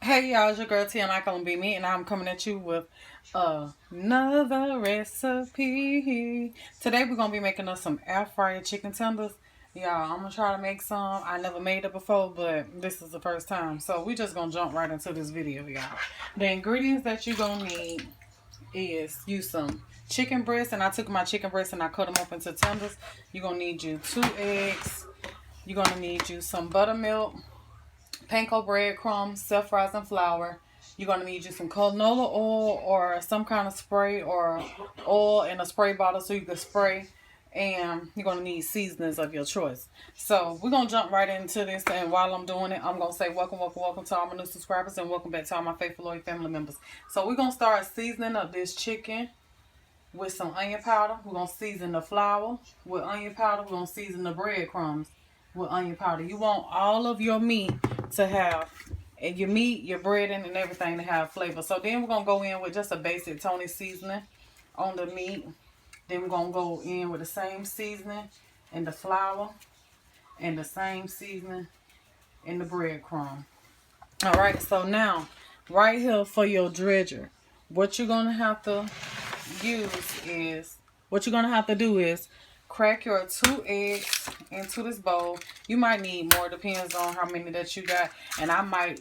Hey y'all, it's your girl Tia Michael and Be Me, and I'm coming at you with another recipe. Today we're gonna be making us some air fryer chicken tenders. Y'all, I'm gonna try to make some. I never made it before, but this is the first time. So we just gonna jump right into this video, y'all. The ingredients that you're gonna need is some chicken breasts, and I took my chicken breasts and I cut them up into tenders. You're gonna need you 2 eggs. You're gonna need you some buttermilk, panko breadcrumbs, self-rising flour. You're going to need you some canola oil or some kind of spray or oil in a spray bottle so you can spray. And you're going to need seasonings of your choice. So we're going to jump right into this. And while I'm doing it, I'm going to say welcome, welcome, welcome to all my new subscribers. And welcome back to all my faithful loyal family members. So we're going to start seasoning up this chicken with some onion powder. We're going to season the flour with onion powder. We're going to season the breadcrumbs with onion powder. You want all of your meat to have, and your meat, your bread, and everything to have flavor. So then we're going to go in with just a basic Tony seasoning on the meat. Then we're going to go in with the same seasoning in the flour and the same seasoning in the breadcrumb. Alright, so now, right here for your dredger, what you're going to have to do is crack your 2 eggs into this bowl. You might need more, depends on how many that you got, and I might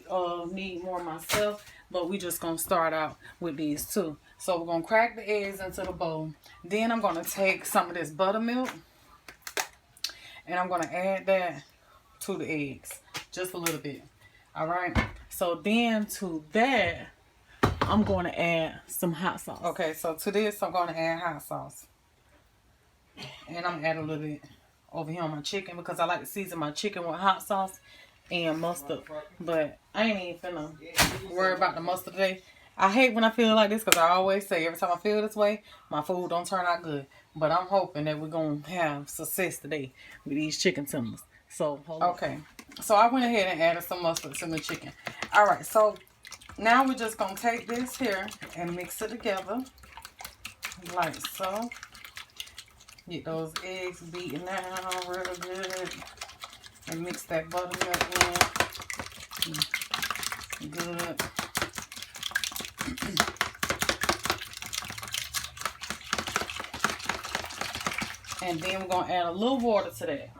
need more myself, but we just gonna start out with these 2. So we're gonna crack the eggs into the bowl. Then I'm gonna take some of this buttermilk and I'm gonna add that to the eggs, just a little bit. All right, so then to that I'm going to add some hot sauce. Okay, so to this I'm going to add hot sauce. And I'm going to add a little bit over here on my chicken because I like to season my chicken with hot sauce and mustard. But I ain't even finna worry about the mustard today. I hate when I feel like this because I always say every time I feel this way, my food don't turn out good. But I'm hoping that we're going to have success today with these chicken tenders. So, okay. So I went ahead and added some mustard to the chicken. Alright, so now we're just going to take this here and mix it together like so. Get those eggs beaten down real good and mix that buttermilk in. Good. And then we're going to add a little water to that.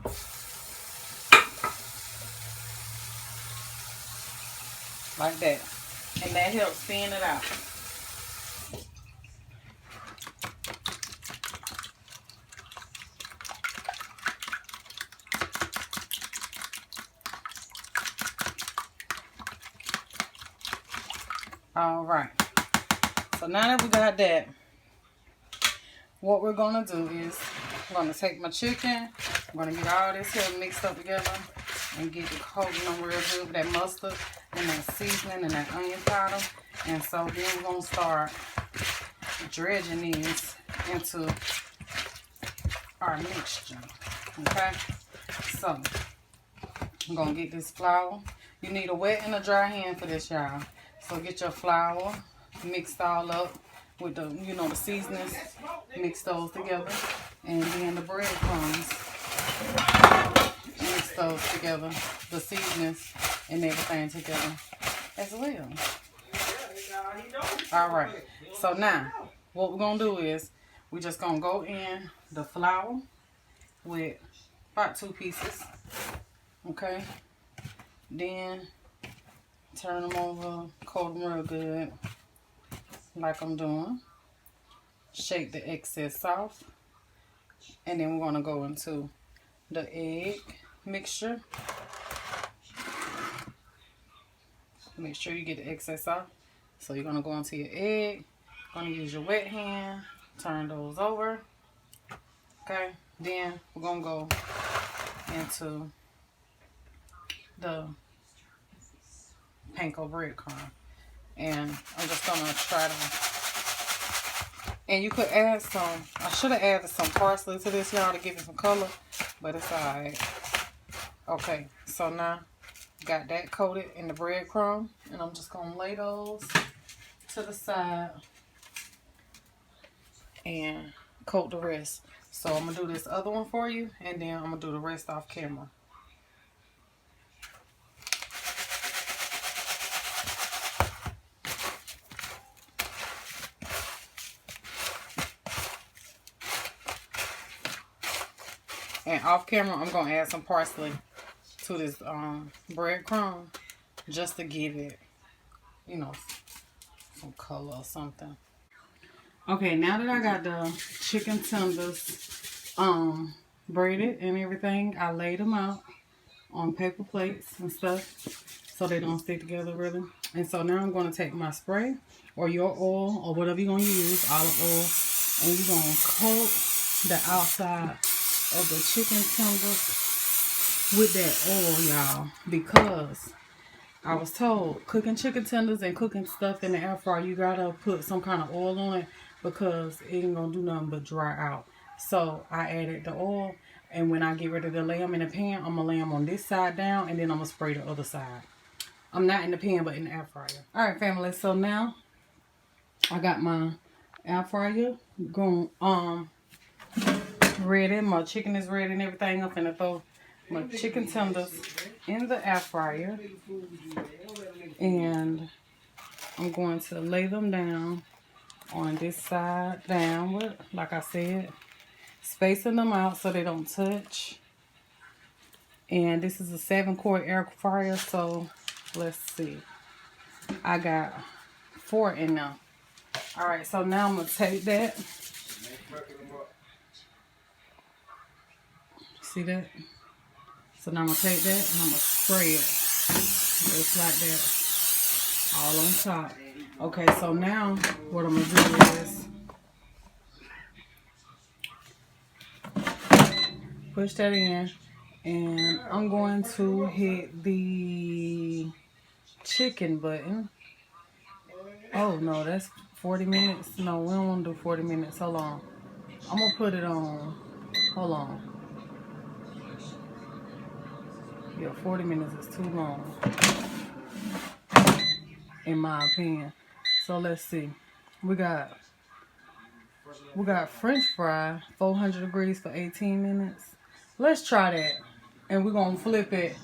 Like that. And that helps thin it out. Alright. So now that we got that, what we're going to do is I'm going to take my chicken. I'm going to get all this here mixed up together and get it coating them real good with that mustard and that seasoning and that onion powder. And so then we're going to start dredging these into our mixture. Okay? So I'm going to get this flour. You need a wet and a dry hand for this, y'all. So get your flour mixed all up with the, the seasonings. Mix those together. And then the breadcrumbs. Mix those together. The seasonings and everything together as well. Alright. So now, what we're going to do is, we're just going to go in the flour with about 2 pieces. Okay. Then turn them over, coat them real good, like I'm doing. Shake the excess off. And then we're going to go into the egg mixture. Make sure you get the excess off. So you're going to go into your egg. Going to use your wet hand. Turn those over. Okay. Then we're going to go into the panko breadcrumb. And I'm just going to try to... And you could add some... I should have added some parsley to this, y'all, to give it some color. But it's alright. Okay. So now, got that coated in the breadcrumb. And I'm just going to lay those to the side. And coat the rest. So I'm going to do this other one for you. And then I'm going to do the rest off camera. And off camera, I'm going to add some parsley to this breadcrumb just to give it, you know, some color or something. Okay, now that I got the chicken tenders braided and everything, I laid them out on paper plates and stuff so they don't stick together really. And so now I'm going to take my spray or your oil or whatever you're going to use, olive oil, and you're going to coat the outside of the chicken tenders with that oil, y'all, because I was told cooking chicken tenders and cooking stuff in the air fryer, you gotta put some kind of oil on it because it ain't gonna do nothing but dry out. So I added the oil, and when I get ready to lay them in the pan, I'm gonna lay them on this side down, and then I'm gonna spray the other side. I'm not in the pan, but in the air fryer. All right, family. So now I got my air fryer going ready. My chicken is ready and everything. I'm finna throw my chicken tenders in the air fryer, and I'm going to lay them down on this side downward, like I said, spacing them out so they don't touch. And this is a 7-quart air fryer, so let's see, I got 4 in there. All right, so now I'm gonna take that. See that? So now I'm going to take that and I'm going to spray it just like that, all on top. Okay, so now what I'm going to do is push that in, and I'm going to hit the chicken button. Oh, no, that's 40 minutes. No, we don't want to do 40 minutes. Hold on. I'm going to put it on. Hold on. Yeah, 40 minutes is too long, in my opinion. So let's see. We got French fry, 400 degrees for 18 minutes. Let's try that. And we're going to flip it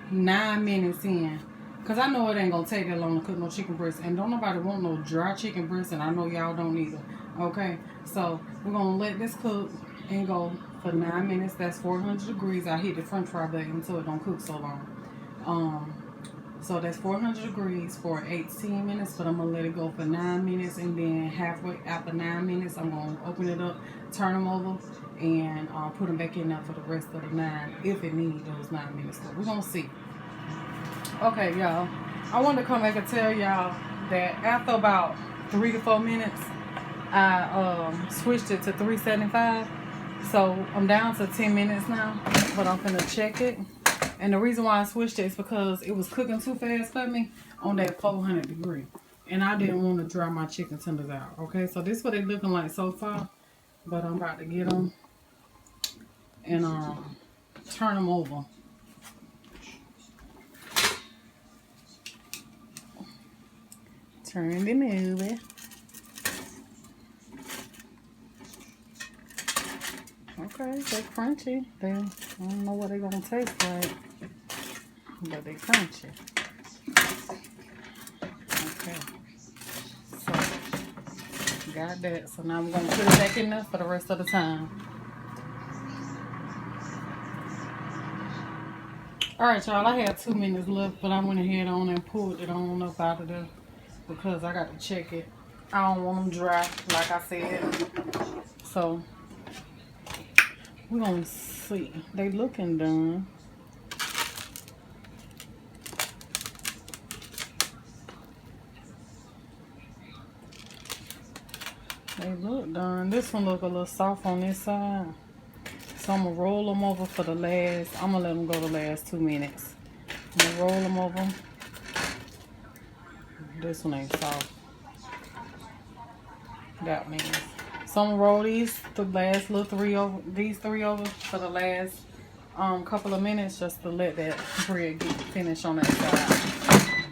9 minutes in. Because I know it ain't going to take that long to cook no chicken breast. And don't nobody want no dry chicken breast. And I know y'all don't either. Okay? So we're going to let this cook and go for 9 minutes. That's 400 degrees. I hit the French fry button so it don't cook so long. So that's 400 degrees for 18 minutes, but I'm going to let it go for 9 minutes, and then halfway after 9 minutes, I'm going to open it up, turn them over, and put them back in there for the rest of the 9, if it needs those 9 minutes. So we're going to see. Okay, y'all. I wanted to come back and tell y'all that after about 3 to 4 minutes, I switched it to 375. So I'm down to 10 minutes now, but I'm going to check it. And the reason why I switched it is because it was cooking too fast for me on that 400 degree. And I didn't want to dry my chicken tenders out. Okay, so this is what they're looking like so far. But I'm about to get them and turn them over. Turn them over. Okay, they're crunchy. I don't know what they're going to taste like, but they're crunchy. Okay. So, got that. So now I'm going to put it back in there for the rest of the time. Alright, y'all. I had 2 minutes left, but I went ahead on and pulled it on up out of there because I got to check it. I don't want them dry, like I said. So, we're going to see. They looking done. They look done. This one look a little soft on this side. So I'm going to roll them over for the last. I'm going to let them go the last 2 minutes. I'm going to roll them over. This one ain't soft. That means. So I'm going to roll the last little 3 over, these 3 over for the last couple of minutes just to let that bread get finished on that side.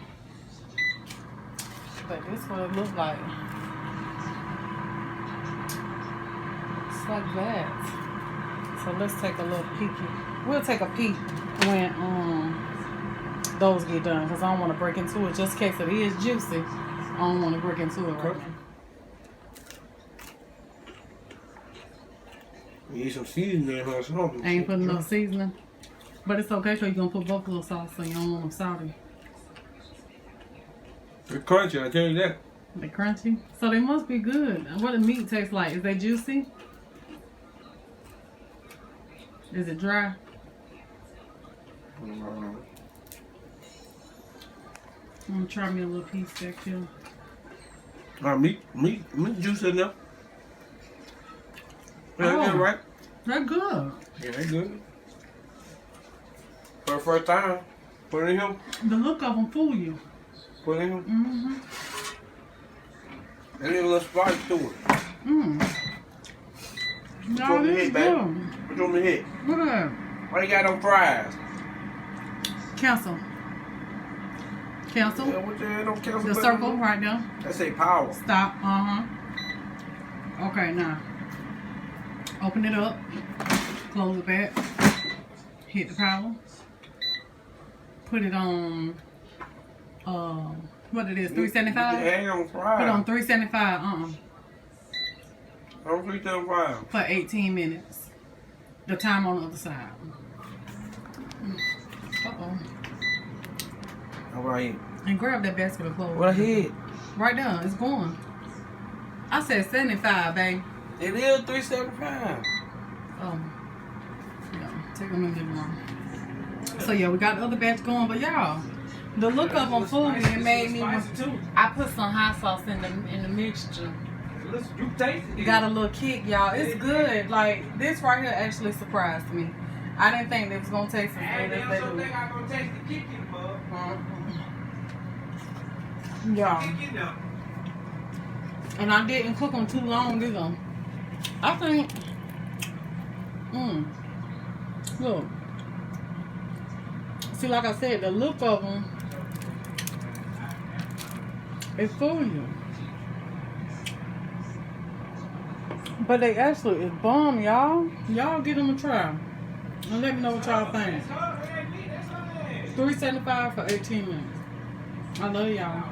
But this is what it looks like. It's like that. So let's take a little peeky. We'll take a peek when those get done because I don't want to break into it just in case it is juicy. I don't want to break into it right now. You need some seasoning or something. I ain't putting no seasoning. But it's okay because you're going to put buffalo sauce so you don't want them salty. They're crunchy, I tell you that. They're crunchy? So they must be good. What does meat taste like? Is they juicy? Is it dry? I'm gonna try me a little piece back here. Meat juice in there. Yeah, Oh, right? They're good. Yeah, they good. For the first time, put it in him. The look of them fool you. Put it in him. Mm-hmm. And a little spice to it. Mm. Put No, on the this head, is baby. good. Put on the head. Look at that. Why you got them fries? Cancel. Cancel. Yeah, what the hell don't cancel? The circle right there. That say power. Stop. Okay, now. Open it up. Close it back. Hit the power. Put it on, what it is, 375? Hang on fries. Put on 375, On 375. for 18 minutes. The time on the other side. Uh-oh. All right. And grab that basket of clothes. What I hit? Right there, it's going. I said 75, babe. It is 375. Yeah, take them in the room. So yeah, we got the other batch going, but y'all, the look of them food, it made me. I put some hot sauce in the mixture. You taste it. Got a little kick, y'all. It's good. Like this right here actually surprised me. I didn't think it was gonna taste as good as they do. Yeah. And I didn't cook them too long either. I think. Look. See, like I said, the look of them, it fool you. But they actually is bomb, y'all. Y'all give them a try. And let me know what y'all think. $3.75 for 18 minutes. I love y'all.